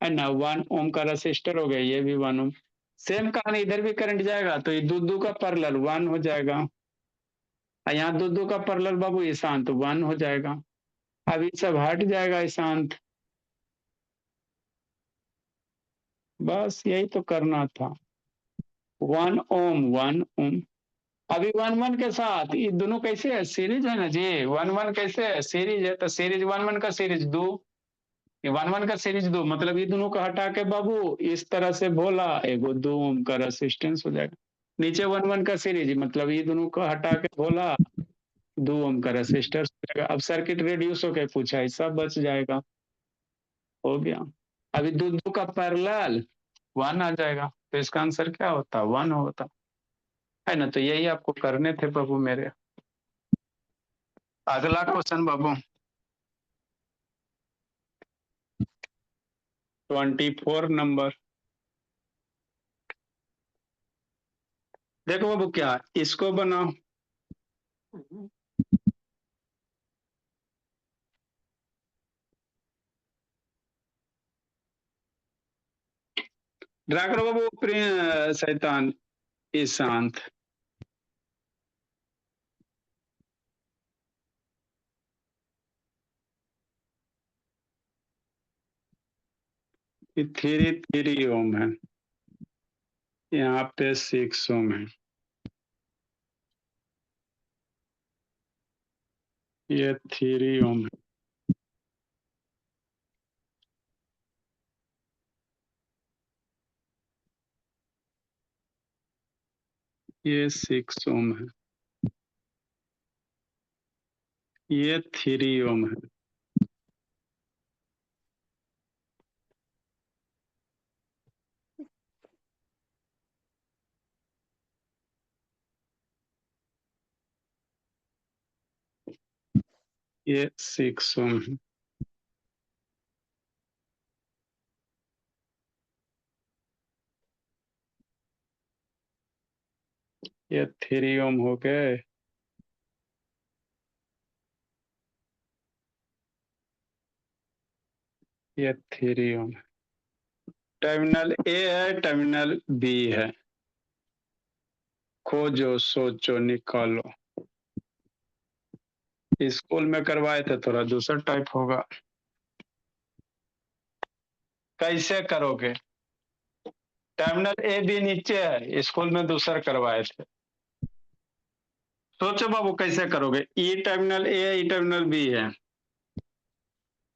है ना? 1 ओम का रेसिस्टर हो गया, ये भी 1 ओम। सेम कहानी, इधर भी करंट जाएगा तो ये दो दो का पैरेलल 1 हो जाएगा। यहाँ दो दो का पैरेलल बाबू ईशांत 1 हो जाएगा। अब ये सब हट जाएगा ईशांत। बस यही तो करना था। 1 ओम 1 ओम। अभी 1 1 के साथ ये दोनों कैसे है? सीरीज है ना जी। 1 1 कैसे है? सीरीज है, तो सीरीज 1 1 का सीरीज 2, ये 1 1 का सीरीज 2, मतलब ये दोनों को हटा के बाबू इस तरह से बोला, एगो 2 ओम का रेसिस्टेंस हो जाएगा। नीचे 1 1 का सीरीज, मतलब ये दोनों को हटा के बोला, 2 ओम का रेसिस्टर हो जाएगा। अब सर्किट रेड्यूस होके पूछा, हिस्सा बच जाएगा, हो गया। अभी दो दो का पैरेलल 1 आ जाएगा, तो इसका आंसर क्या होता? 1 होता, है ना? तो यही आपको करने थे बाबू मेरे। अगला क्वेश्चन बाबू, 24 नंबर। देखो बाबू, क्या इसको बनाओ। ड्रा करो बाबू, शैतान ईशांत। ये 3 ओम है, यहाँ पे 6 ओम है, ये 3 ओम है, ये 6 ओम है, ये 3 ओम है, ये 6 ओम है, ये 3 ओम हो गए, ये 3 ओम है। टर्मिनल ए है, टर्मिनल बी है, खोजो सोचो निकालो। स्कूल में करवाए थे, थोड़ा दूसरा टाइप होगा। कैसे करोगे? टर्मिनल ए बी नीचे है, स्कूल में दूसरा करवाए थे। सोचो बाबू कैसे करोगे? E terminal A, E terminal B है,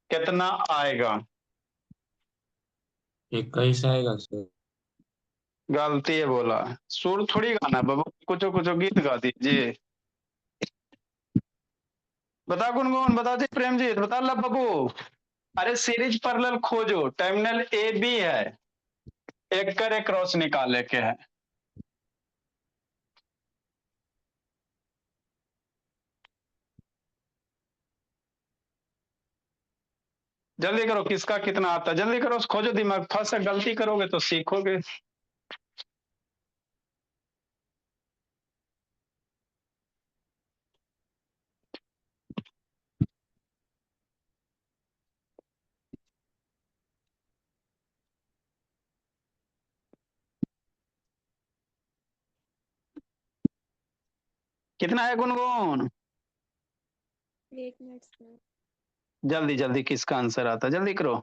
कितना आएगा? 21 आएगा सर। गलती है बोला। सुर थोड़ी गाना बाबू, कुछ कुछ गीत गा दीजिए। बता गुनगुन, बता जी प्रेमजीत, बता ला बाबू। अरे सीरीज पैरेलल खोजो, टर्मिनल ए बी है, एक करे क्रॉस निकाले के है। जल्दी करो, किसका कितना आता है, जल्दी करो, खोजो, दिमाग फंस, गलती करोगे तो सीखोगे। कितना है गुनगुन? 1 minute sir. जल्दी जल्दी, किसका आंसर आता है, जल्दी करो।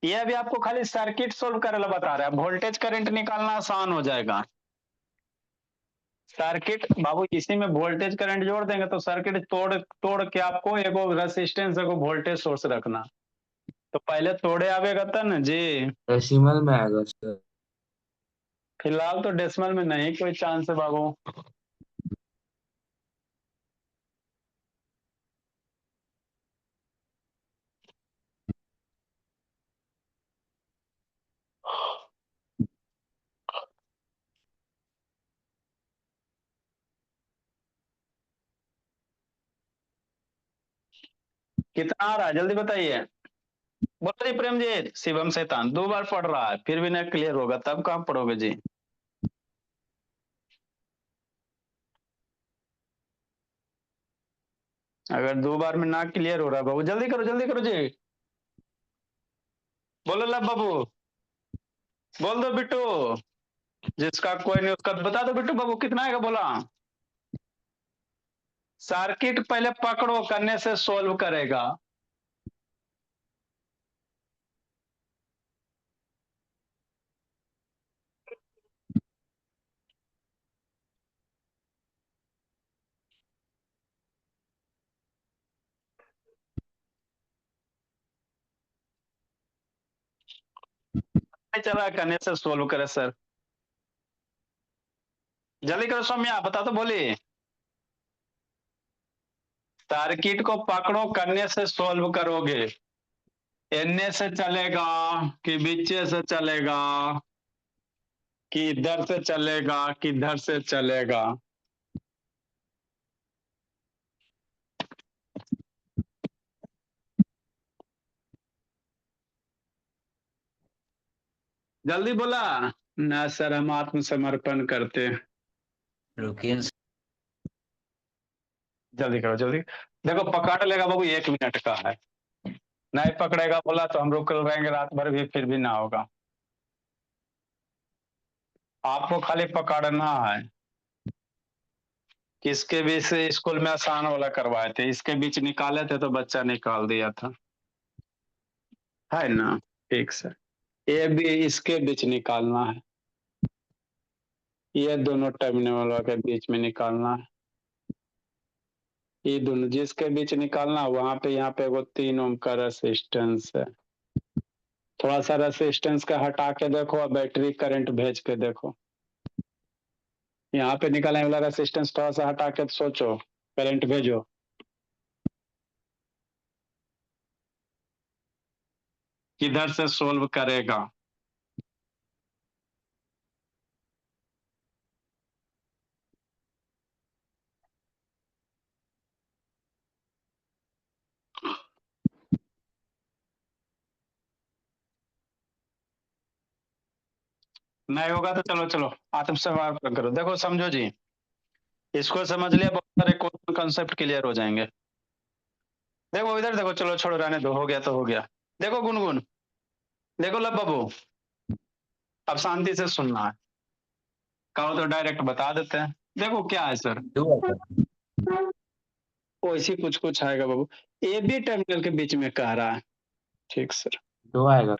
ये अभी आपको खाली सर्किट सोल्व करना बता रहा है, वोल्टेज करंट निकालना आसान हो जाएगा। सर्किट बाबू, इसी में वोल्टेज करंट जोड़ देंगे तो सर्किट तोड़ तोड़ के आपको एगो रेसिस्टेंस, एगो वोल्टेज सोर्स रखना। तो पहले तोड़े आवेगा तब न जी। डेसिमल में आएगा सर। फिलहाल तो डेसिमल में नहीं कोई चांस है बाबू। कितना आ रहा है जल्दी बताइए। बोलो जी प्रेमजीत। शिवम शैतान 2 बार पढ़ रहा है फिर भी नहीं क्लियर होगा, तब कहाँ पढ़ोगे जी? अगर 2 बार में ना क्लियर हो रहा है बाबू, जल्दी करो जी। बोलो ला बाबू, बोल दो बिट्टू। जिसका कोई नहीं उसका बता दो बिट्टू बाबू, कितना आएगा बोला? सर्किट पहले पकड़ो, करने से सोल्व करेगा। नहीं चला, करने से सोल्व करे सर। जल्दी करो सौम्या, बता दो बोली। सर्किट को पकड़ो, करने से सोल्व करोगे। एनए से चलेगा कि बीचे से चलेगा कि इधर से चलेगा कि इधर से चलेगा? जल्दी बोला। ना सर, हम आत्मसमर्पण करते हैं। रुकिए जल्दी करो जल्दी। देखो पकड़ लेगा बाबू, 1 मिनट का है। नहीं पकड़ेगा बोला तो हम रुक रहेंगे रात भर भी, फिर भी ना होगा। आपको खाली पकड़ना है। किसके बीच से स्कूल में आसान वाला करवाए थे, इसके बीच निकाले थे तो बच्चा निकाल दिया था, है ना? ठीक सर। ये भी इसके बीच निकालना है, ये दोनों टर्मिनल के बीच में निकालना है। ये दोनों जिसके बीच निकालना, वहां पे यहाँ पे वो 3 ओम का रेसिस्टेंस है। थोड़ा सा रेसिस्टेंस का हटा के देखो और बैटरी करंट भेज के देखो। यहाँ पे निकालने वाला रेसिस्टेंस थोड़ा सा हटा के सोचो, करंट भेजो। किधर से सोल्व करेगा? नहीं होगा तो चलो चलो आत्मसमर्पण करो। देखो समझो जी, इसको समझ लिया, बहुत सारे क्वेश्चन कंसेप्ट क्लियर हो जाएंगे। देखो इधर देखो, चलो छोड़ो रहने दो, हो गया तो हो गया। देखो गुनगुन, देखो लब बाबू, अब शांति से सुनना है। कहो तो डायरेक्ट बता देते हैं। देखो क्या है सर, 2 आएगा। वैसे कुछ कुछ आएगा बाबू। ए बी टर्मिनल के बीच में कह रहा है। ठीक सर। 2 आएगा।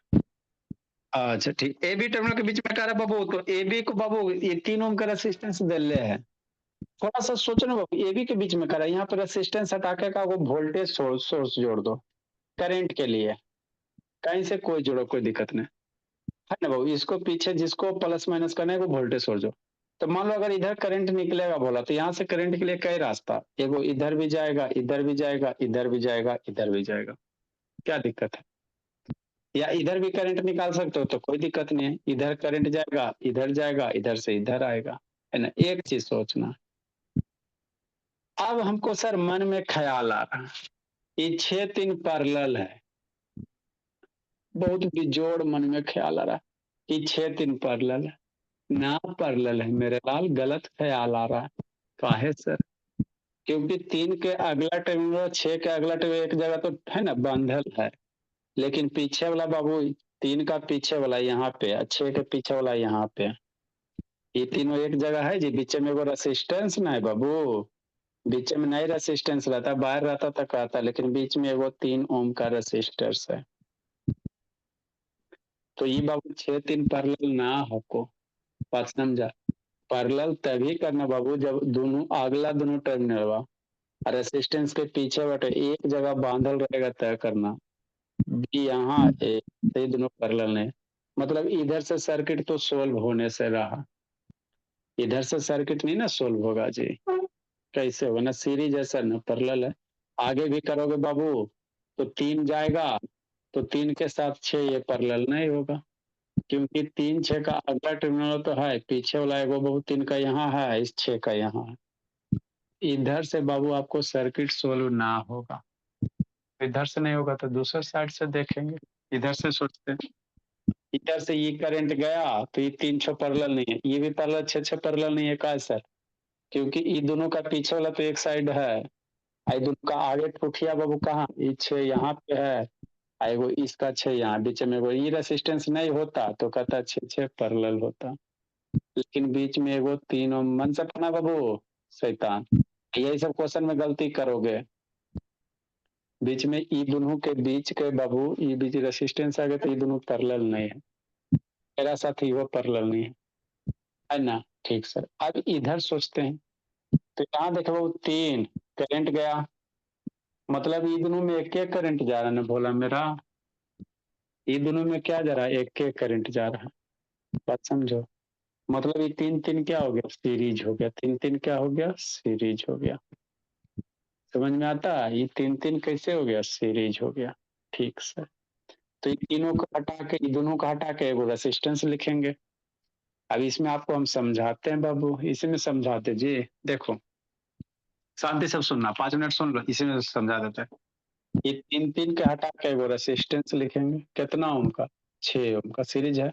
अच्छा ठीक, ए बी टर्मिनल के बीच में कह रहा है बाबू, तो ए बी को बाबू ये 3 ओम का रेसिस्टेंस दे ले है। थोड़ा सा सोचो ना बाबू, ए बी के बीच में कह रहा है, यहाँ पर रेसिस्टेंस हटा के का वो वोल्टेज सोर्स जोड़ दो करंट के लिए, कहीं से कोई जोड़ो, कोई दिक्कत नहीं है ना बाबू। इसको पीछे जिसको प्लस माइनस करना है वो वोल्टेज सोर्स जोड़। तो मान लो अगर इधर करंट निकलेगा बोला, तो यहाँ से करंट के लिए कई रास्ता, एगो इधर भी जाएगा, इधर भी जाएगा, इधर भी जाएगा, इधर भी जाएगा, क्या दिक्कत है? या इधर भी करंट निकाल सकते हो तो कोई दिक्कत नहीं है, इधर करंट जाएगा, इधर जाएगा, इधर से इधर आएगा, है ना। एक चीज सोचना, अब हमको सर मन में ख्याल आ रहा है, ये 6 3 पैरेलल है, बहुत बेजोड़ मन में ख्याल आ रहा है कि 6 3 पैरेलल है। ना पैरेलल है मेरे लाल, गलत ख्याल आ रहा है। काहे सर? क्योंकि 3 के अगला टर्मिनल 6 के अगला टर्मिनल एक जगह तो है ना बंधल है, लेकिन पीछे वाला बाबू 3 का पीछे वाला यहाँ पे, 6 के पीछे वाला यहाँ पे, ये तीनों एक जगह है जी। बीच में वो रेसिस्टेंस ना है बाबू, बीच में नहीं रेसिस्टेंस रहता, बाहर रहता तो कहता, लेकिन बीच में वो 3 ओम का रेसिस्टेंस है। तो ये बाबू 6 3 पैरेलल ना हो, बात समझा। पैरेलल तभी करना बाबू जब दोनों अगला दोनों टर्मिनल बा रेसिस्टेंस के पीछे बटे एक जगह बांधल रहेगा, तय करना बी यहाँ ए, ये दोनों पैरेलल नहीं। मतलब इधर से सर्किट तो सोल्व होने से रहा, इधर से सर्किट नहीं ना सोल्व होगा जी। कैसे होगा ना, सीरीज है सर ना पैरेलल है। आगे भी करोगे बाबू तो 3 जाएगा, तो 3 के साथ 6 ये पैरेलल नहीं होगा, क्योंकि 3 6 का अगला टर्मिनल तो है, पीछे वाला एगो बाबू 3 का यहाँ है, इस 6 का यहाँ है। इधर से बाबू आपको सर्किट सोल्व ना होगा, इधर से नहीं होगा तो दूसरे साइड से देखेंगे। इधर से सोचते हैं, इधर से ये करंट गया तो ये 3 6 पैरेलल नहीं है, ये भी पैरेलल 6 6 पैरेलल नहीं है। का है सर? क्योंकि ये दोनों का पीछे वाला तो एक साइड है, आई दोनों का आगे ठुठिया बाबू कहाँ, ये 6 यहाँ पे है, एगो इसका 6 यहाँ बीच में, एगो ये रेसिस्टेंस नहीं होता तो कहता 6 6 पैरेलल होता, लेकिन बीच में एगो 3 ओम। मन से पढ़ना बाबू शैतान, यही सब क्वेश्चन में गलती करोगे। बीच में ई दोनों के बीच के बाबू ई बीच रेसिस्टेंस आ गया तो ये दोनों पैरेलल नहीं है, मेरा साथी वो पैरेलल नहीं है ना। ठीक सर। अब इधर सोचते हैं, तो यहाँ देखो बाबू 3 करंट गया, मतलब ये दोनों में एक एक करंट जा रहा है ना भोला मेरा, ये दोनों में क्या जा रहा है, एक एक करंट जा रहा है, बात समझो। मतलब ये 3 3 क्या हो गया, सीरीज हो गया, 3 3 क्या हो गया, सीरीज हो गया। समझ में आता है? ये 3 3 कैसे हो गया, सीरीज हो गया। ठीक सर। तो ये तीनों को हटा के, ये दोनों को हटा के वो रेसिस्टेंस लिखेंगे। अब इसमें आपको हम समझाते हैं बाबू, इसी में समझाते जी। देखो शांति से सुनना, 5 मिनट सुन लो, इसी में समझा देते हैं। ये 3 3 के हटा के वो रेसिस्टेंस लिखेंगे, कितना ओम का, 6 ओम का सीरीज है,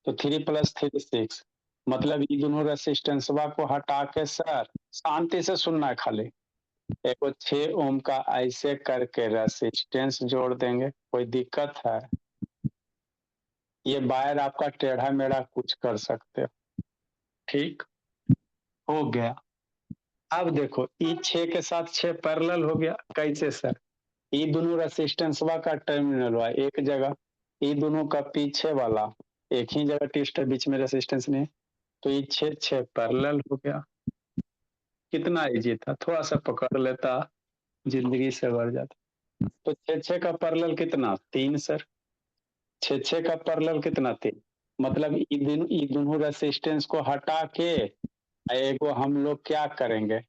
तो 3 + 3 6। मतलब ये दोनों रेसिस्टेंसवा को हटा के सर, शांति से सुनना है खाली, एक 6 ओम का ऐसे करके रेसिस्टेंस जोड़ देंगे, कोई दिक्कत है? ये वायर आपका टेढ़ा मेढ़ा कुछ कर सकते हो, ठीक हो गया। अब देखो ये 6 के साथ 6 पैरेलल हो गया, कैसे सर? ये दोनों रेसिस्टेंसवा का टर्मिनल हुआ एक जगह, ये दोनों का पीछे वाला एक ही जगह ट्विस्ट है, बीच में रेसिस्टेंस नहीं, तो ये 6 6 पैरेलल हो गया। कितना इजी था, थोड़ा सा पकड़ लेता जिंदगी से बढ़ जाता। तो 6 6 का पैरेलल कितना, 3 सर। 6 6 का पैरेलल कितना, 3। मतलब ये दोनों रेसिस्टेंस को हटा के एगो हम लोग क्या करेंगे,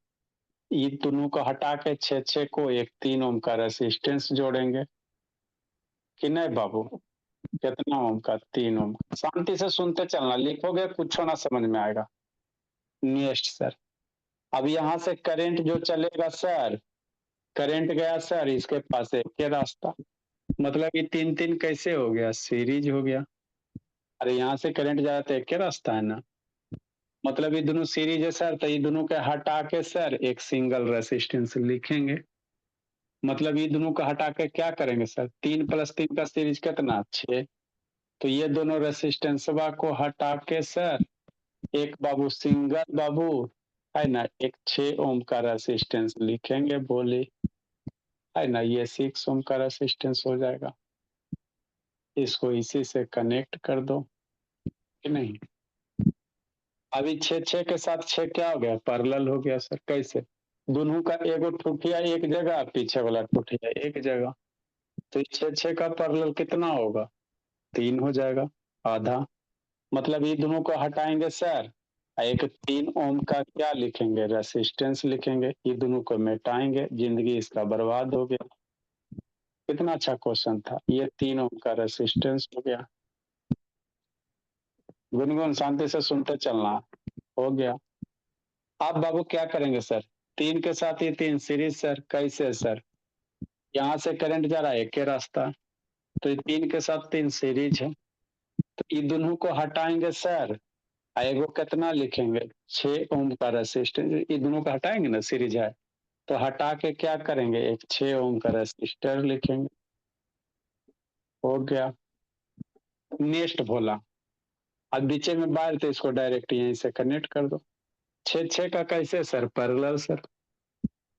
ये दोनों को हटा के 6 6 को एक 3 ओम का रेसिस्टेंस जोड़ेंगे कि नहीं बाबू? कितना ओम का, 3 ओम का। शांति से सुनते चलना, लिखोगे कुछ ना समझ में आएगा। नेक्स्ट सर, अब यहाँ से करंट जो चलेगा सर, करंट गया सर इसके पास एक के रास्ता, मतलब ये 3 3 कैसे हो गया, सीरीज हो गया। अरे यहाँ से करंट जा रहा तो एक के रास्ता है ना, मतलब ये दोनों सीरीज है सर, तो ये दोनों के हटा के सर एक सिंगल रेसिस्टेंस लिखेंगे। मतलब ये दोनों को हटा के क्या करेंगे सर, 3 + 3 का सीरीज कितना, 6। तो ये दोनों रेसिस्टेंसवा को हटा के सर एक बाबू सिंगल बाबू है ना, एक 6 ओम का रेसिस्टेंस लिखेंगे बोले, है ना, ये 6 ओम का रेसिस्टेंस हो जाएगा। इसको इसी से कनेक्ट कर दो कि नहीं। अभी 6 के साथ 6 क्या हो गया, पैरेलल हो गया सर। कैसे, दोनों का एगो ठुठिया एक जगह, पीछे वाला ठुठिया एक जगह, तो 6 का पैरेलल कितना होगा, 3 हो जाएगा, आधा। मतलब ये दोनों को हटाएंगे सर, एक 3 ओम का क्या लिखेंगे, रेसिस्टेंस लिखेंगे, ये दोनों को मिटाएंगे, जिंदगी इसका बर्बाद हो गया। कितना अच्छा क्वेश्चन था। ये 3 ओम का रेसिस्टेंस हो गया। गुनगुन शांति से सुनते चलना, हो गया। आप बाबू क्या करेंगे सर, 3 के साथ ये 3 सीरीज सर। कैसे सर, यहाँ से करंट जा रहा है एक ही रास्ता, तो ये 3 के साथ 3 सीरीज है, तो ये दोनों को हटाएंगे सर, एगो कितना लिखेंगे, 6 ओम का रेसिस्टेंस, ये दोनों को हटाएंगे ना, सीरीज है, तो हटा के क्या करेंगे, एक 6 ओम का रेसिस्टर लिखेंगे, हो गया। नेक्स्ट बोला, अब बीचे में बाहर, तो इसको डायरेक्ट यहीं से कनेक्ट कर दो। 6 का कैसे सर, पैरेलल सर,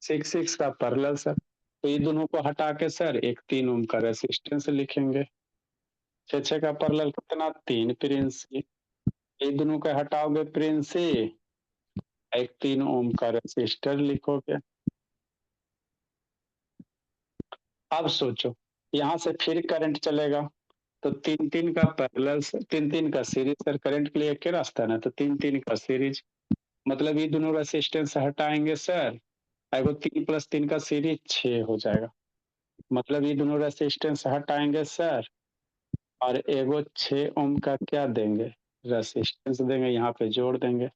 6 का पैरेलल सर, तो ये दोनों को हटा के सर एक 3 ओम का रेसिस्टेंस लिखेंगे। 6 का पैरेलल कितना, 3 प्रिंसी, ये दोनों को हटाओगे प्रिंसी, एक 3 ओम का रेसिस्टर लिखोगे। अब सोचो, यहाँ से फिर करंट चलेगा, तो 3 का पैरेलल, 3 का सीरीज सर, करंट के लिए एक ही रास्ता है ना, तो 3 का सीरीज, मतलब ये दोनों रेसिस्टेंस हटाएंगे सर, एगो 3 + 3 का सीरीज 6 हो जाएगा। मतलब ये दोनों रेसिस्टेंस हटाएंगे सर, और एगो 6 ओम का क्या देंगे, रेसिस्टेंस देंगे, यहाँ पे जोड़ देंगे।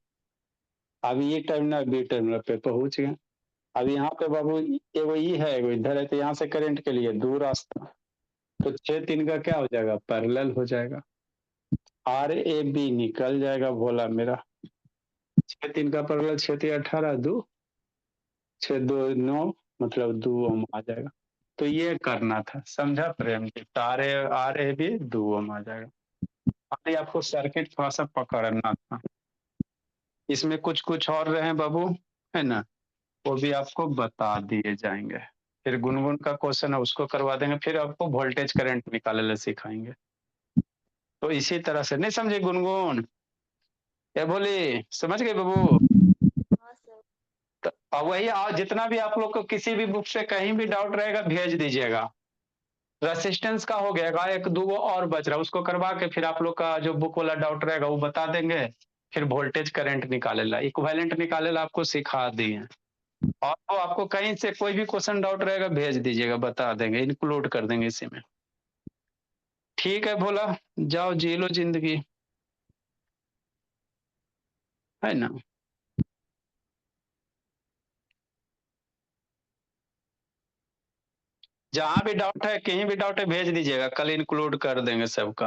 अब ये टर्मिनल बी टर्मिनल पे पहुंच गए। अब यहाँ पे बाबू एगो ये है, एगो इधर है, तो यहाँ से करंट के लिए 2 रास्ता, तो 6 3 का क्या हो जाएगा, पैरेलल हो जाएगा, RAB निकल जाएगा भोला मेरा। 6 3 का पैरेलल, 6 18 2, 6 2 9, मतलब 2 ओम आ जाएगा। तो ये करना था, समझा प्रेम जी, RAB 2 ओम आ जाएगा। अभी आपको सर्किट थोड़ा सा पकड़ना था, इसमें कुछ कुछ और रहे बाबू, है ना, वो भी आपको बता दिए जाएंगे। फिर गुनगुन का क्वेश्चन है, उसको करवा देंगे, फिर आपको वोल्टेज करंट निकालने सिखाएंगे। तो इसी तरह से, नहीं समझे गुनगुन, ये बोली समझ गए बाबू। हाँ सर। तो अब वही जितना भी आप लोग को किसी भी बुक से कहीं भी डाउट रहेगा भेज दीजिएगा। रेसिस्टेंस का हो गया, एक दो और बच रहा, उसको करवा के फिर आप लोग का जो बुक वाला डाउट रहेगा वो बता देंगे। फिर वोल्टेज करंट निकालेला, इक्विवेलेंट निकालेला आपको सिखा दिए। और वो आपको कहीं से कोई भी क्वेश्चन डाउट रहेगा भेज दीजिएगा, बता देंगे, इंक्लूड कर देंगे इसी में। ठीक है भोला, जाओ जी लो जिंदगी, है ना। जहां भी डाउट है, कहीं भी डाउट है भेज दीजिएगा, कल इंक्लूड कर देंगे सबका।